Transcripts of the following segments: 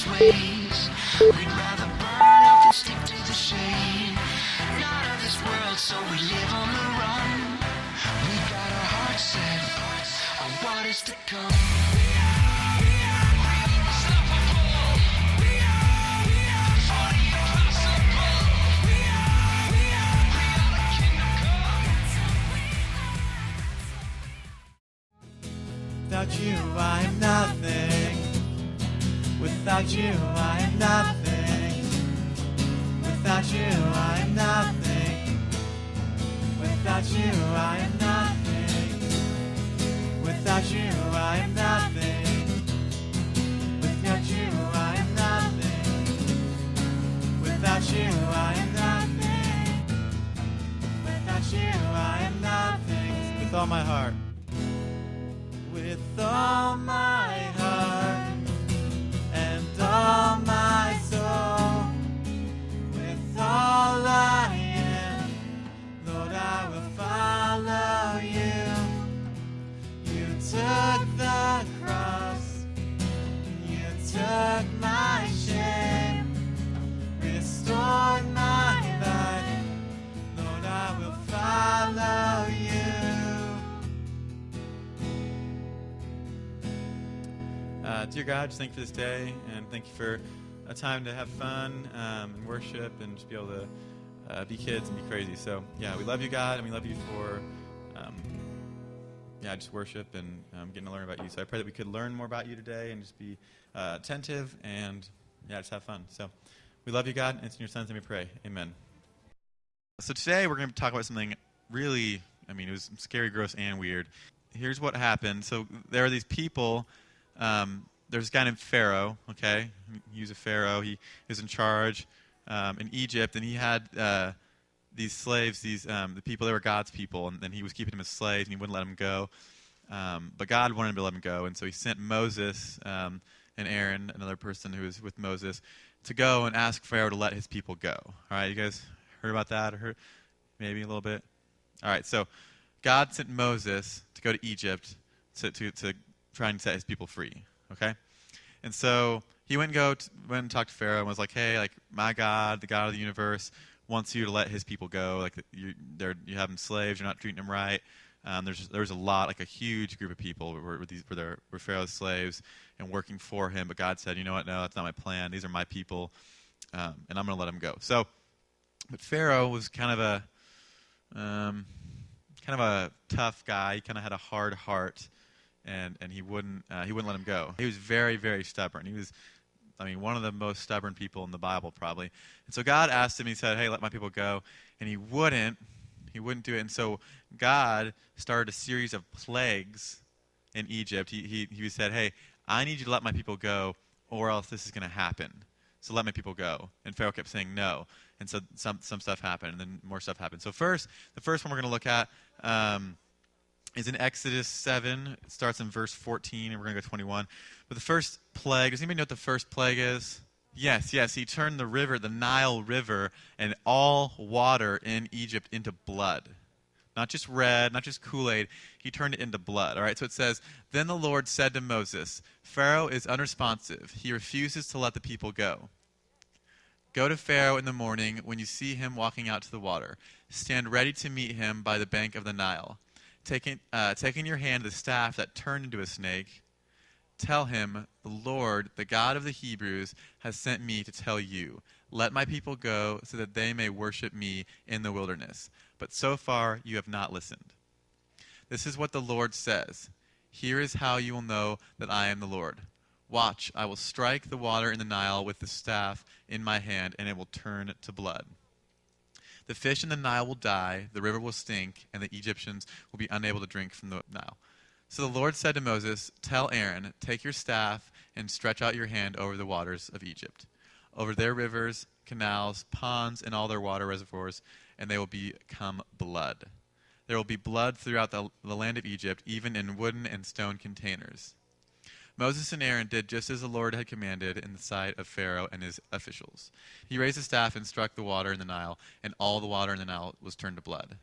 his ways. We'd rather burn up and stick to the shade. Not of this world, so we live on the run. We got our hearts set on what is to come. Without you, I am nothing. Without you, I am nothing. Without you, I am nothing. Without you, I am nothing. Without you, I am nothing. Without you, I am nothing. Without you, I am nothing. Without you, I am nothing. With all my heart. With all my heart and all my soul, with all I am, Lord, I will follow you. You took the cross, you took my shame, restored my life, Lord, I will follow you. Dear God, just thank you for this day, and thank you for a time to have fun and worship and just be able to be kids and be crazy. So, yeah, we love you, God, and we love you for, just worship and getting to learn about you. So I pray that we could learn more about you today and just be attentive and, just have fun. So we love you, God, and it's in your Son's name we pray. Amen. So today we're going to talk about something really, it was scary, gross, and weird. Here's what happened. So there are these people. There's this guy named Pharaoh, okay? He was a pharaoh. He was in charge in Egypt, and he had these slaves, the people, they were God's people, and then he was keeping them as slaves, and he wouldn't let them go. But God wanted him to let them go, and so he sent Moses and Aaron, another person who was with Moses, to go and ask Pharaoh to let his people go. All right, you guys heard about that? Or heard maybe a little bit? All right, so God sent Moses to go to Egypt to try and set his people free. Okay, and so he went and talked to Pharaoh and was like, "Hey, like my God, the God of the universe, wants you to let his people go. Like you have them slaves. You're not treating them right. There's a lot, like a huge group of people were Pharaoh's slaves and working for him. But God said, you know what? No, that's not my plan. These are my people, and I'm going to let them go. So, but Pharaoh was kind of a tough guy. He kind of had a hard heart. And he wouldn't let him go. He was very, very stubborn. He was, one of the most stubborn people in the Bible, probably. And so God asked him. He said, "Hey, let my people go," and he wouldn't do it. And so God started a series of plagues in Egypt. He said, "Hey, I need you to let my people go, or else this is going to happen. So let my people go." And Pharaoh kept saying no. And so some stuff happened, and then more stuff happened. So the first one we're going to look at. Is in Exodus 7. It starts in verse 14, and we're going to go 21. But the first plague, does anybody know what the first plague is? Yes. He turned the Nile River, and all water in Egypt into blood. Not just red, not just Kool-Aid. He turned it into blood. All right, so it says, "Then the Lord said to Moses, 'Pharaoh is unresponsive. He refuses to let the people go. Go to Pharaoh in the morning when you see him walking out to the water. Stand ready to meet him by the bank of the Nile. Taking in your hand the staff that turned into a snake, tell him, the Lord, the God of the Hebrews, has sent me to tell you, let my people go so that they may worship me in the wilderness. But so far you have not listened. This is what the Lord says. Here is how you will know that I am the Lord. Watch, I will strike the water in the Nile with the staff in my hand, and it will turn to blood. The fish in the Nile will die, the river will stink, and the Egyptians will be unable to drink from the Nile.' So the Lord said to Moses, 'Tell Aaron, take your staff and stretch out your hand over the waters of Egypt, over their rivers, canals, ponds, and all their water reservoirs, and they will become blood. There will be blood throughout the land of Egypt, even in wooden and stone containers.' Moses and Aaron did just as the Lord had commanded in the sight of Pharaoh and his officials. He raised his staff and struck the water in the Nile, and all the water in the Nile was turned to blood.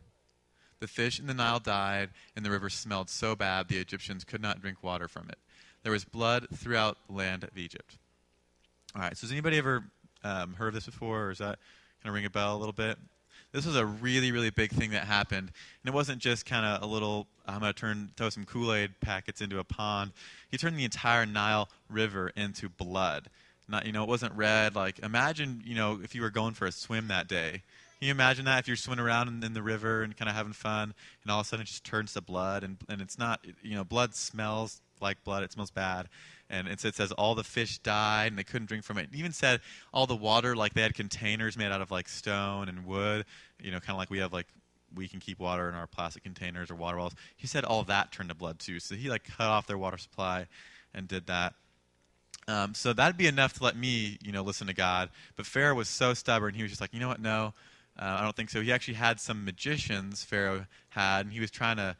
The fish in the Nile died, and the river smelled so bad the Egyptians could not drink water from it. There was blood throughout the land of Egypt. All right, so has anybody ever heard of this before, or is that kind of ring a bell a little bit? This was a really, really big thing that happened, and it wasn't just kind of a little, I'm going to throw some Kool-Aid packets into a pond. He turned the entire Nile River into blood. Not, it wasn't red. Like, imagine, if you were going for a swim that day. Can you imagine that if you're swimming around in the river and kind of having fun, and all of a sudden it just turns to blood, and it's not, blood smells like blood. It smells bad. And it says all the fish died and they couldn't drink from it. It even said all the water, like they had containers made out of like stone and wood, kind of like we can keep water in our plastic containers or water bottles. He said all that turned to blood too. So he like cut off their water supply and did that. So that'd be enough to let me, listen to God. But Pharaoh was so stubborn. He was just like, you know what? No, I don't think so. He actually had some magicians, Pharaoh had, and he was trying to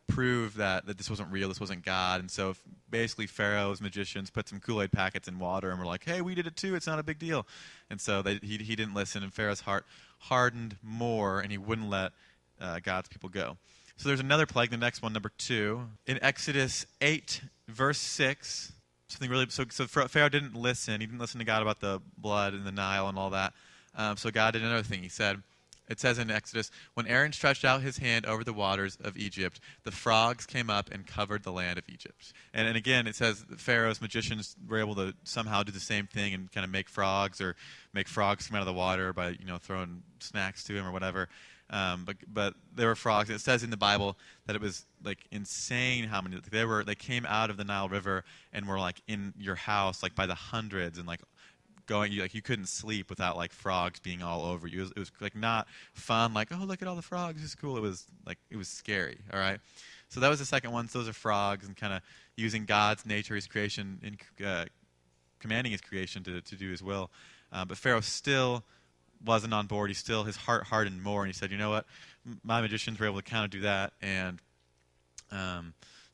prove that this wasn't real, this wasn't God. And so basically Pharaoh's magicians put some Kool-Aid packets in water and were like, hey, we did it too, it's not a big deal. And so he didn't listen, and Pharaoh's heart hardened more, and he wouldn't let God's people go. So there's another plague, the next one, number 2. In Exodus 8, verse 6, something really, so Pharaoh didn't listen. He didn't listen to God about the blood in the Nile and all that. So God did another thing. It says in Exodus, when Aaron stretched out his hand over the waters of Egypt, the frogs came up and covered the land of Egypt. And again, it says that Pharaoh's magicians were able to somehow do the same thing and kind of make frogs come out of the water by throwing snacks to him or whatever. But there were frogs. It says in the Bible that it was like insane how many they came out of the Nile River and were like in your house like by the hundreds, and like going, you couldn't sleep without like frogs being all over you. It was like not fun, like, oh, look at all the frogs, this is cool. It was scary. All right, so that was the second one. So those are frogs, and kind of using God's nature, his creation, and commanding his creation to do his will. But Pharaoh still wasn't on board. His heart hardened more, and he said, you know what, my magicians were able to kind of do that, and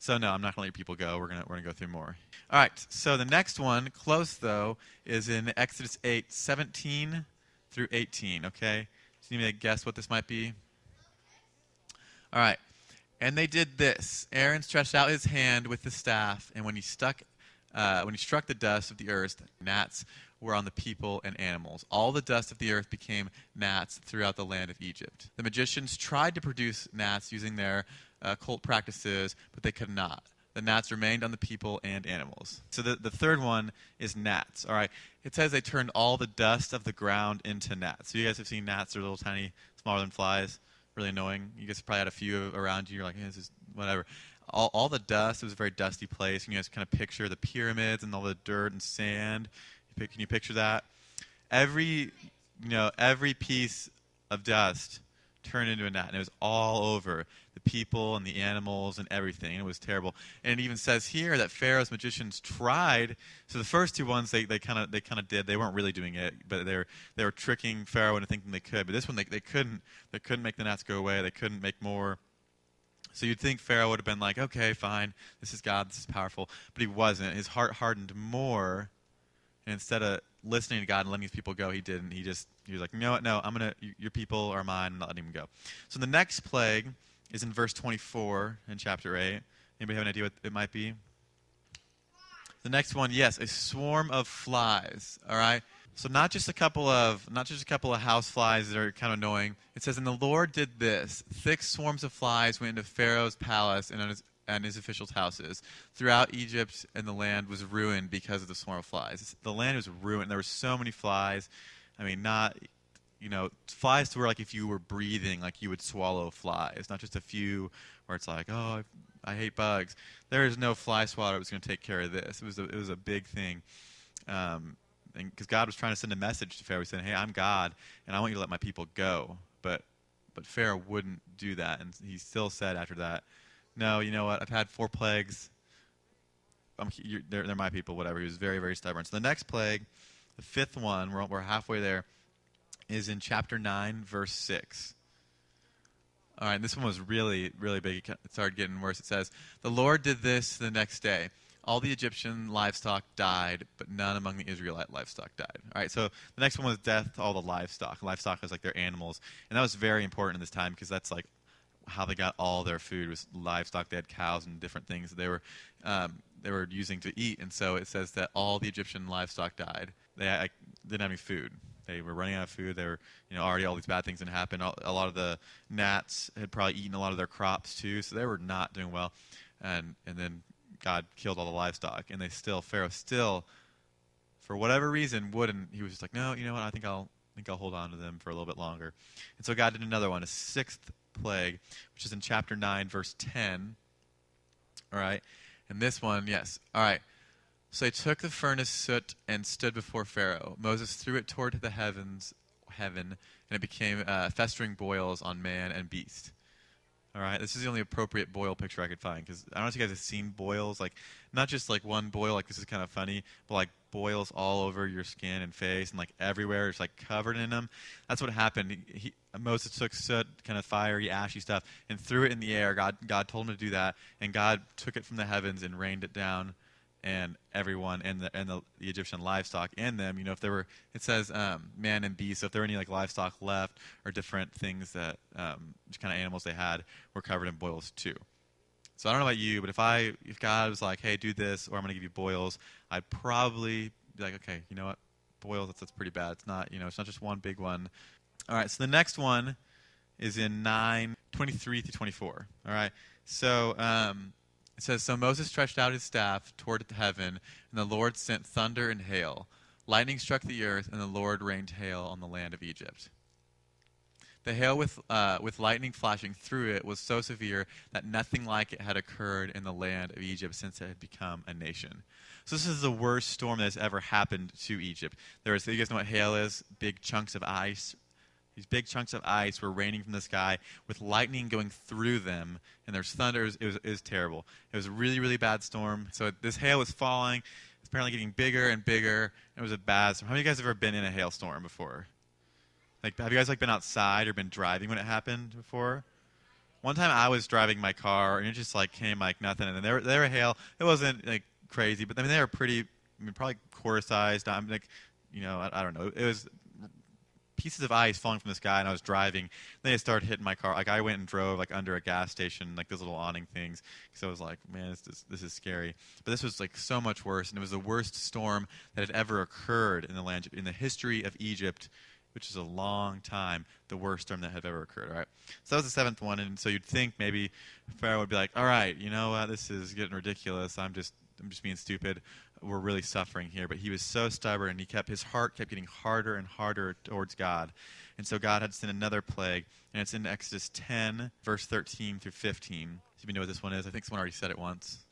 so no, I'm not going to let your people go. We're gonna go through more. All right, so the next one, close though, is in Exodus 8, 17 through 18, okay? So you may guess what this might be? All right. And they did this. Aaron stretched out his hand with the staff, and when he struck the dust of the earth, gnats were on the people and animals. All the dust of the earth became gnats throughout the land of Egypt. The magicians tried to produce gnats using their occult practices, but they could not. The gnats remained on the people and animals. So the third one is gnats. All right. It says they turned all the dust of the ground into gnats. So you guys have seen gnats. They're little tiny, smaller than flies. Really annoying. You guys probably had a few around you. You're like, hey, this is whatever. All the dust. It was a very dusty place. You guys kind of picture the pyramids and all the dirt and sand. Can you picture that? Every piece of dust turned into a gnat, and it was all over the people and the animals and everything. And it was terrible. And it even says here that Pharaoh's magicians tried. So the first two ones they kind of did. They weren't really doing it, but they were tricking Pharaoh into thinking they could. But this one they couldn't. They couldn't make the gnats go away. They couldn't make more. So you'd think Pharaoh would have been like, okay, fine, this is God, this is powerful. But he wasn't. His heart hardened more. And instead of listening to God and letting his people go, he didn't. He was like, you know what? No, your people are mine. I'm not letting them go. So the next plague is in verse 24 in chapter 8. Anybody have an idea what it might be? The next one, yes, a swarm of flies. All right. So not just a couple of house flies that are kind of annoying. It says, and the Lord did this. Thick swarms of flies went into Pharaoh's palace and his officials' houses. Throughout Egypt, and the land was ruined because of the swarm of flies. The land was ruined. There were so many flies. I mean, flies to where, like, if you were breathing, like, you would swallow flies. Not just a few where it's like, oh, I hate bugs. There is no fly swatter that was going to take care of this. It was a big thing. Because God was trying to send a message to Pharaoh. He said, hey, I'm God, and I want you to let my people go. But Pharaoh wouldn't do that. And he still said after that, no, you know what? I've had 4 plagues. They're my people, whatever. He was very, very stubborn. So the next plague, the 5th one, we're halfway there, is in chapter 9, verse 6. All right, this one was really, really big. It started getting worse. It says, the Lord did this the next day. All the Egyptian livestock died, but none among the Israelite livestock died. All right, so the next one was death to all the livestock. Livestock was like their animals. And that was very important in this time because that's like how they got all their food was livestock. They had cows and different things. They were they were using to eat. And so it says that all the Egyptian livestock died. They didn't have any food. They were running out of food. They were, already all these bad things had happened. A lot of the gnats had probably eaten a lot of their crops too, so they were not doing well. And then God killed all the livestock, and Pharaoh still, for whatever reason, wouldn't. He was just like, no, you know what? I think I'll hold on to them for a little bit longer. And so God did another one, a sixth plague, which is in chapter 9, verse 10. All right, and this one, yes. All right. So they took the furnace soot and stood before Pharaoh. Moses threw it toward the heaven, and it became festering boils on man and beast. All right, this is the only appropriate boil picture I could find, because I don't know if you guys have seen boils, like not just like one boil, like this is kind of funny, but like boils all over your skin and face and like everywhere, it's like covered in them. That's what happened. Moses took soot, kind of fiery, ashy stuff, and threw it in the air. God told him to do that, and God took it from the heavens and rained it down. And everyone and the Egyptian livestock and them, if there were, it says man and beast. So if there were any like livestock left or different things that which kind of animals they had were covered in boils too. So I don't know about you, but if God was like, hey, do this, or I'm going to give you boils, I'd probably be like, okay, you know what, boils, that's pretty bad. It's not, it's not just one big one. All right, so the next one is in 9:23 through 24. All right, so. It says, so Moses stretched out his staff toward heaven, and the Lord sent thunder and hail. Lightning struck the earth, and the Lord rained hail on the land of Egypt. The hail with lightning flashing through it was so severe that nothing like it had occurred in the land of Egypt since it had become a nation. So this is the worst storm that has ever happened to Egypt. You guys know what hail is? Big chunks of ice. These big chunks of ice were raining from the sky with lightning going through them, and there's thunder. It was terrible. It was a really, really bad storm. So this hail was falling. It's apparently getting bigger and bigger. It was a bad storm. How many of you guys have ever been in a hailstorm before? Like, have you guys been outside or been driving when it happened before? One time I was driving my car, and it just came like nothing. And then there were hail. It wasn't like crazy, but they were pretty. Probably quarter sized. I'm like, I don't know. It was pieces of ice falling from the sky, and I was driving. Then it started hitting my car. Like I went and drove under a gas station, like those little awning things, because I was like, man, this is scary. But this was so much worse, and it was the worst storm that had ever occurred in the history of Egypt, which is a long time. The worst storm that had ever occurred. All right, so that was the seventh one, and so you'd think maybe Pharaoh would be like, all right, this is getting ridiculous. I'm just being stupid. We're really suffering here. But he was so stubborn, and his heart kept getting harder and harder towards God. And so God had to send another plague, and it's in Exodus 10, verse 13 through 15. So you know what this one is? I think someone already said it once.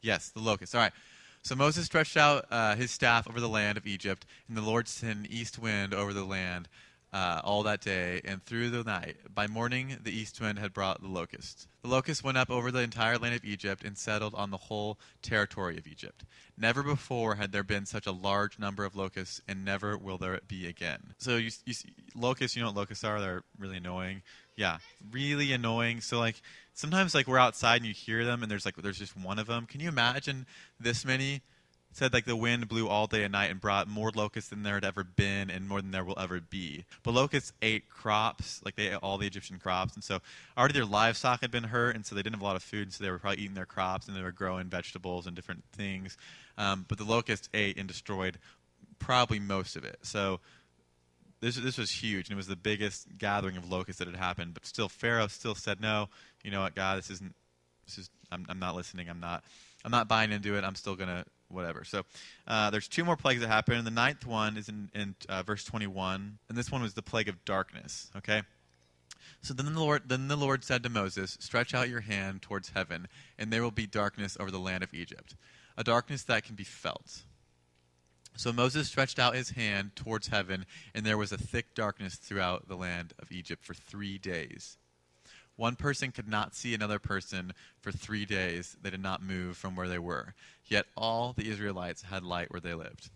Yes, the locust. All right. So Moses stretched out his staff over the land of Egypt, and the Lord sent an east wind over the land all that day and through the night. By morning, the east wind had brought the locust. The locust went up over the entire land of Egypt and settled on the whole territory of Egypt. Never before had there been such a large number of locusts, and never will there be again. So you see, locusts, you know what locusts are? They're really annoying. Yeah, really annoying. So sometimes we're outside and you hear them, and there's just one of them. Can you imagine this many? It said the wind blew all day and night and brought more locusts than there had ever been, and more than there will ever be. But locusts ate crops, they ate all the Egyptian crops, and so already their livestock had been hurt, and so they didn't have a lot of food, and so they were probably eating their crops, and they were growing vegetables and different things. But the locusts ate and destroyed probably most of it. So this was huge, and it was the biggest gathering of locusts that had happened. But still, Pharaoh still said, "No, you know what, God, I'm not listening. I'm not buying into it. I'm still gonna whatever." So there's two more plagues that happen, and the ninth one is in verse 21, and this one was the plague of darkness. Okay. So then the Lord said to Moses, "Stretch out your hand towards heaven, and there will be darkness over the land of Egypt, a darkness that can be felt." So Moses stretched out his hand towards heaven, and there was a thick darkness throughout the land of Egypt for 3 days. One person could not see another person for 3 days. They did not move from where they were. Yet all the Israelites had light where they lived.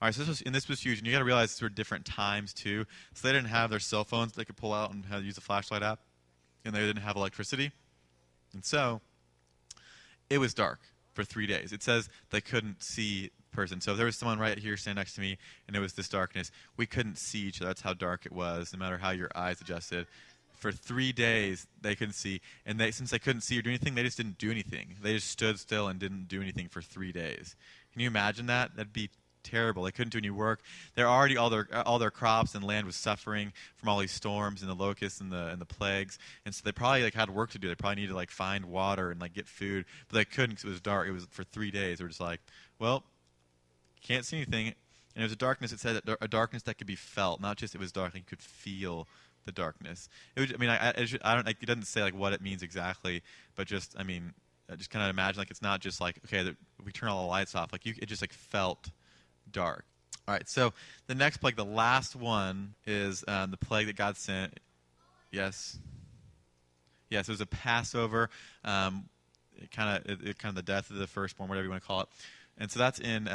All right, so this was huge. And you got to realize these were different times, too. So they didn't have their cell phones they could pull out and use a flashlight app. And they didn't have electricity. And so it was dark for 3 days. It says they couldn't see person. So if there was someone right here standing next to me, and it was this darkness, we couldn't see each other. That's how dark it was, no matter how your eyes adjusted. For 3 days they couldn't see, and since they couldn't see or do anything, they just didn't do anything. They just stood still and didn't do anything for 3 days. Can you imagine that? That'd be terrible. They couldn't do any work. They're already all their crops and land was suffering from all these storms and the locusts and the plagues, and so they probably like had work to do. They probably needed to like find water and like get food, but they couldn't because it was dark. It was for 3 days. They were just like, well, can't see anything. And it was a darkness. It said that a darkness that could be felt, not just it was dark. You could feel the darkness. It was, I mean, I don't. Like, it doesn't say like what it means exactly, but just I mean, I just kind of imagine like it's not just like okay, we turn all the lights off. Like it just like felt dark. All right. So the next plague, the last one, is the plague that God sent. Yes. Yes, it was a Passover. It kind of the death of the firstborn, whatever you want to call it. And so that's in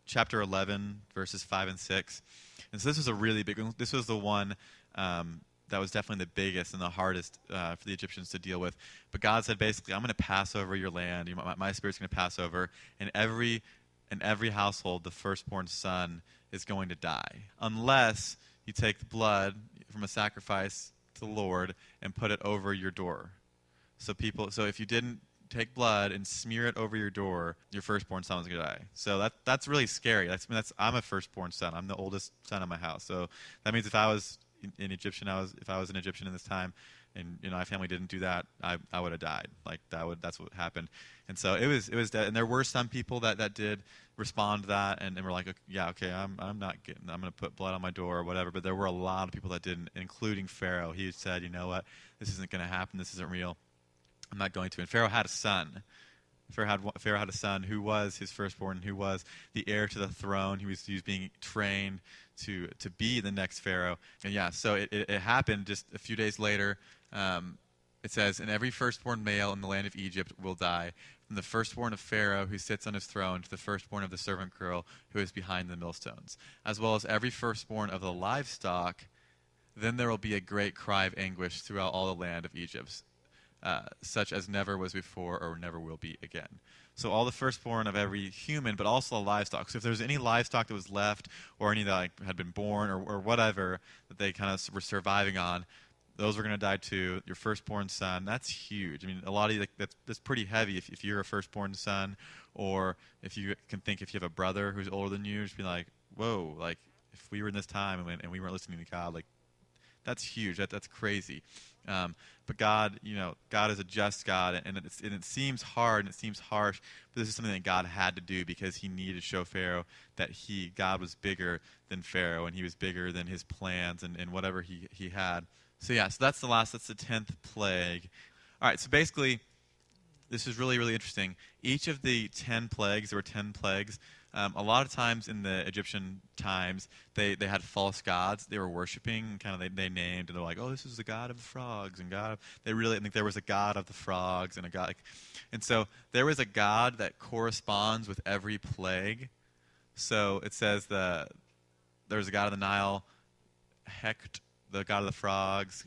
chapter 11, verses 5 and 6. And so this was a really big one. This was the one that was definitely the biggest and the hardest for the Egyptians to deal with. But God said basically, I'm going to pass over your land. My spirit's going to pass over. And in every household, the firstborn son is going to die. Unless you take the blood from a sacrifice to the Lord and put it over your door. So if you didn't take blood and smear it over your door, your firstborn son was going to die. So that's really scary. I'm a firstborn son. I'm the oldest son in my house. So that means if I was an Egyptian in this time, and my family didn't do that, I would have died. Like that's what happened. And so it was dead. And there were some people that did respond to that and were like, yeah, okay, I'm going to put blood on my door or whatever. But there were a lot of people that didn't, including Pharaoh. He said, you know what, this isn't going to happen. This isn't real. I'm not going to. And Pharaoh had a son. Pharaoh had a son who was his firstborn, who was the heir to the throne. He was being trained to be the next Pharaoh. And yeah, so it happened just a few days later. It says, and every firstborn male in the land of Egypt will die, from the firstborn of Pharaoh who sits on his throne to the firstborn of the servant girl who is behind the millstones, as well as every firstborn of the livestock. Then there will be a great cry of anguish throughout all the land of Egypt, such as never was before or never will be again. So all the firstborn of every human, but also the livestock. So if there was any livestock that was left, or any that had been born, or whatever that they kind of were surviving on, those were going to die too. Your firstborn son, that's huge. I mean, a lot of you, that's pretty heavy if you're a firstborn son, or if you can think if you have a brother who's older than you, just be like, whoa, like if we were in this time and we weren't listening to God, like that's huge. That's crazy. But God, God is a just God, and it seems hard and it seems harsh, but this is something that God had to do because he needed to show Pharaoh that God was bigger than Pharaoh, and he was bigger than his plans and whatever he had. So that's the 10th plague. All right, so basically, this is really, really interesting. Each of the 10 plagues, there were 10 plagues. A lot of times in the Egyptian times, they had false gods they were worshiping. Kind of they named, and they're like, oh, this is the god of the frogs, and they really think there was a god of the frogs and a god. And so there was a god that corresponds with every plague. So it says there was a god of the Nile, Hecht, the god of the frogs,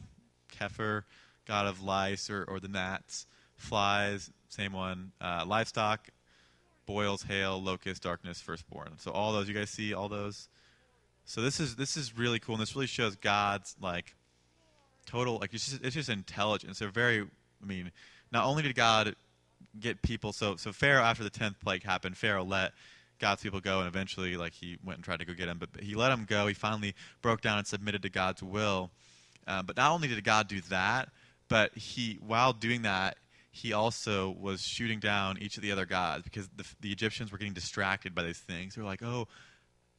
Kepher, god of lice or the gnats, flies, same one, livestock, boils, hail, locust, darkness, firstborn. So all those, you guys see all those? So this is really cool, and this really shows God's like total, like it's just intelligence. They're very, not only did God get people, so Pharaoh, after the 10th plague happened, Pharaoh let God's people go, and eventually he went and tried to go get them, but he let them go. He finally broke down and submitted to God's will. But not only did God do that, but while doing that, he also was shooting down each of the other gods, because the Egyptians were getting distracted by these things. They were like, oh,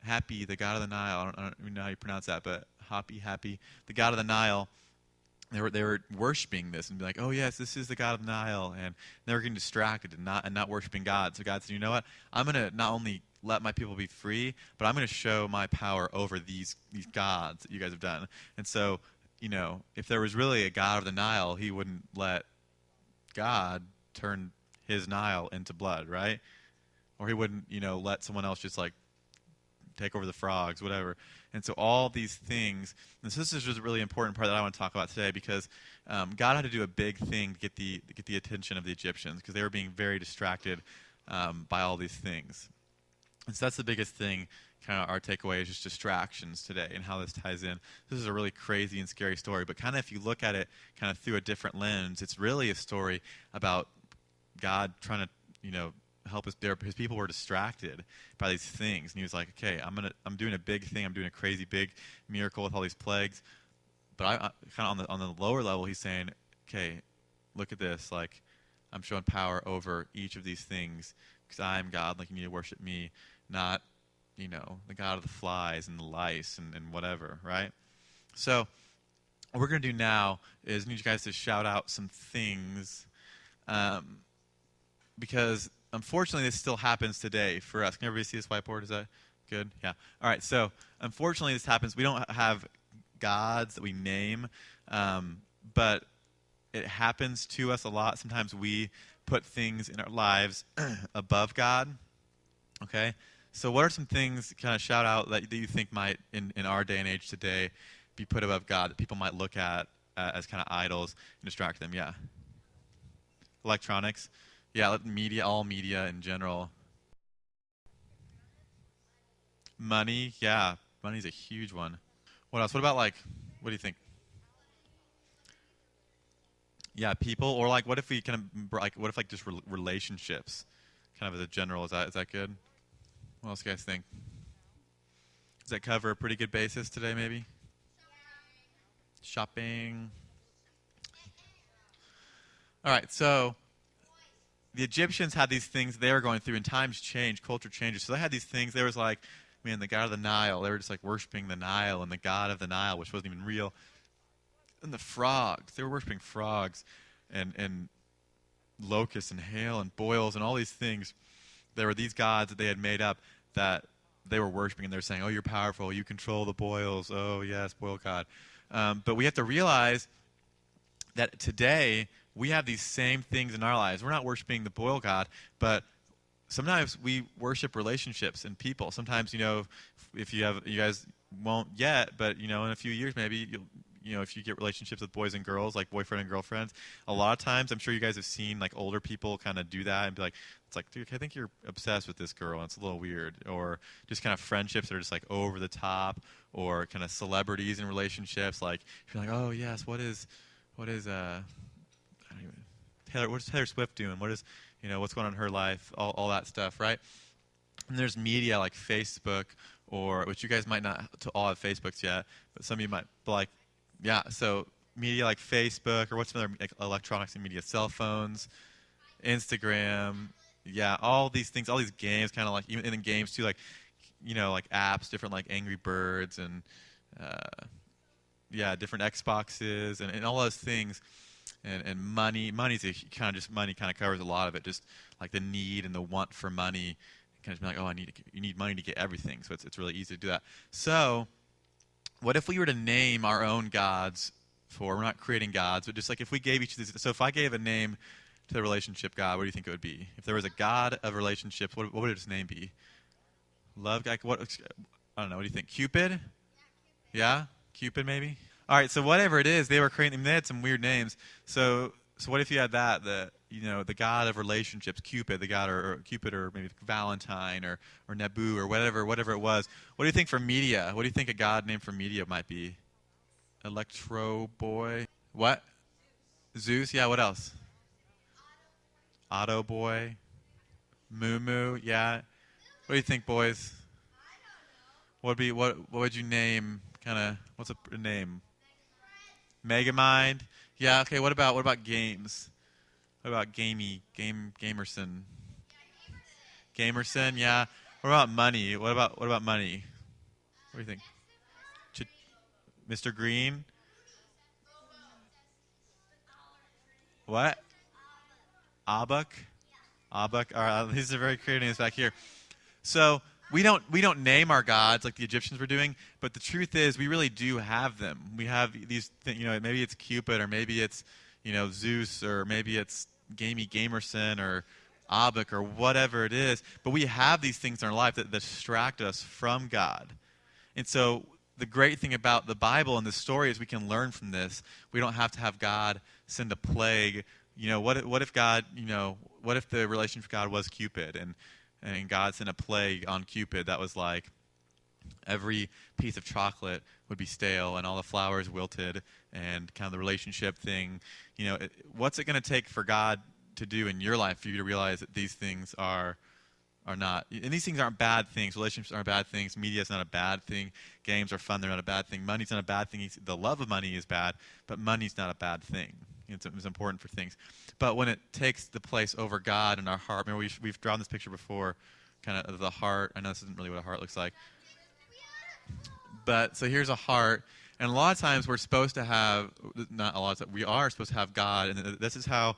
Happy, the god of the Nile. I don't even know how you pronounce that, but Happy, the god of the Nile. They were worshiping this and be like, oh yes, this is the god of the Nile, and they were getting distracted and not worshiping God. So God said, you know what? I'm going to not only let my people be free, but I'm going to show my power over these gods that you guys have done. And so, if there was really a god of the Nile, he wouldn't let God turn his Nile into blood, right? Or he wouldn't, let someone else just like take over the frogs, whatever. And so all these things, and so this is just a really important part that I want to talk about today, because God had to do a big thing to get the attention of the Egyptians, because they were being very distracted by all these things. And so that's the biggest thing, kind of our takeaway is just distractions today and how this ties in. This is a really crazy and scary story, but kind of if you look at it kind of through a different lens, it's really a story about God trying to, help his people were distracted by these things. And he was like, okay, I'm doing a big thing. I'm doing a crazy big miracle with all these plagues. But I kind of on the lower level, he's saying, okay, look at this. Like, I'm showing power over each of these things because I am God. Like, you need to worship me, not, the God of the flies and the lice and whatever, right? So what we're going to do now is need you guys to shout out some things because, unfortunately, this still happens today for us. Can everybody see this whiteboard? Is that good? Yeah. All right, so unfortunately this happens. We don't have gods that we name, but it happens to us a lot. Sometimes we put things in our lives above God. Okay? So what are some things, kind of shout out, that you think might, in our day and age today, be put above God that people might look at as kind of idols and distract them? Yeah. Electronics. Yeah, media, all media in general. Money. Yeah, money's a huge one. What else? What about, like, what do you think? Yeah, people, or like, what if we kind of like, what if like just relationships, kind of as a general? Is that good? What else do you guys think? Does that cover a pretty good basis today? Maybe shopping. All right, so the Egyptians had these things they were going through, and times change, culture changes. So they had these things. There was like, man, the god of the Nile. They were just like worshiping the Nile and the god of the Nile, which wasn't even real. And the frogs. They were worshiping frogs, and locusts and hail and boils and all these things. There were these gods that they had made up that they were worshiping, and they're saying, "Oh, you're powerful. You control the boils. Oh, yes, boil god." But we have to realize that today we have these same things in our lives. We're not worshiping the boil god, but sometimes we worship relationships and people. Sometimes, if you guys won't yet, but in a few years maybe if you get relationships with boys and girls, like boyfriend and girlfriends, a lot of times I'm sure you guys have seen like older people kind of do that and be like, it's like, dude, I think you're obsessed with this girl and it's a little weird. Or just kind of friendships that are just like over the top, or kind of celebrities in relationships. Like, you're like, oh yes, what is I don't even, what's Taylor Swift doing? What is, what's going on in her life? All that stuff, right? And there's media like Facebook, or which you guys might not all have Facebooks yet, but some of you might. But like, yeah. So media like Facebook, or what's some other like electronics and media, cell phones, Instagram, yeah, all these things, all these games, kind of like even in games too, like like apps, different like Angry Birds and yeah, different Xboxes and all those things. And money's kind of covers a lot of it. Just like the need and the want for money, kind of be like, oh, you need money to get everything. So it's really easy to do that. So, what if we were to name our own gods? We're not creating gods, but just like if we gave each of these. So if I gave a name to the relationship God, what do you think it would be? If there was a God of relationships, what would its name be? Love God. What? I don't know. What do you think? Cupid? Yeah, Cupid maybe. All right, so whatever it is, they were creating. They had some weird names. So what if you had that? The god of relationships, Cupid, the god, or Cupid, or maybe Valentine, or Nebu, or whatever it was. What do you think for media? What do you think a god name for media might be? Electro Boy. What? Zeus. Yeah. What else? Auto Boy. Moo Moo. Yeah. What do you think, boys? What would you name? Kind of. What's a name? Megamind. Yeah. Okay. What about games? What about Gamerson? Gamerson. Yeah. What about money? What about money? What do you think? Ch- Mr. Green. What? Abuk. Abuk. All right. These are very creative names back here. So we don't name our gods like the Egyptians were doing, but the truth is we really do have them. We have these, maybe it's Cupid, or maybe it's, Zeus, or maybe it's Gamerson, or Abuk, or whatever it is. But we have these things in our life that distract us from God. And so the great thing about the Bible and the story is we can learn from this. We don't have to have God send a plague. What if God, what if the relationship with God was Cupid, and God sent a plague on Cupid that was like every piece of chocolate would be stale and all the flowers wilted, and kind of the relationship thing. What's it going to take for God to do in your life for you to realize that these things are not, and these things aren't bad things. Relationships aren't bad things. Media is not a bad thing. Games are fun. They're not a bad thing. Money's not a bad thing. The love of money is bad, but money's not a bad thing. It's important for things. But when it takes the place over God in our heart, remember we've drawn this picture before, kind of the heart. I know this isn't really what a heart looks like. But so here's a heart, and a lot of times we're supposed to have, not a lot of times, we are supposed to have God, and this is how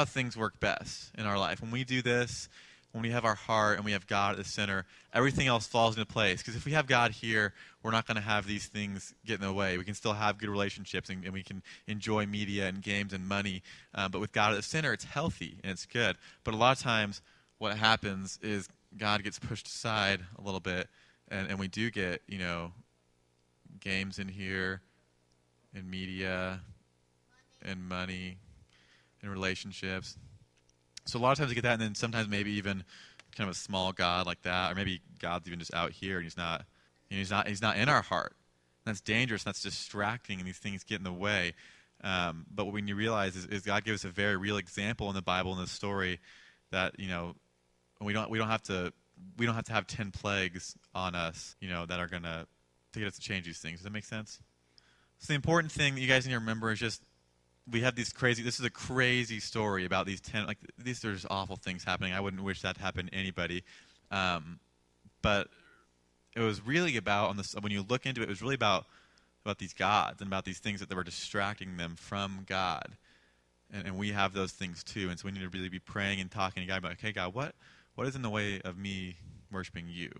things work best in our life. When we do this, when we have our heart and we have God at the center, everything else falls into place. Because if we have God here, we're not going to have these things get in the way. We can still have good relationships, and we can enjoy media and games and money. But with God at the center, it's healthy and it's good. But a lot of times what happens is God gets pushed aside a little bit, and we do get, games in here, and media, and money, and relationships. So a lot of times we get that, and then sometimes maybe even kind of a small God like that, or maybe God's even just out here, and he's not in our heart. And that's dangerous. That's distracting, and these things get in the way. But when you realize is God gives us a very real example in the Bible, in the story, that we don't have to have 10 plagues on us, that are gonna to get us to change these things. Does that make sense? So the important thing that you guys need to remember is just we have this is a crazy story about these 10, these are just awful things happening. I wouldn't wish that to happen to anybody. But it was really about, when you look into it, it was really about these gods and about these things that were distracting them from God. And we have those things too. And so we need to really be praying and talking to God about, okay, God, what is in the way of me worshiping you?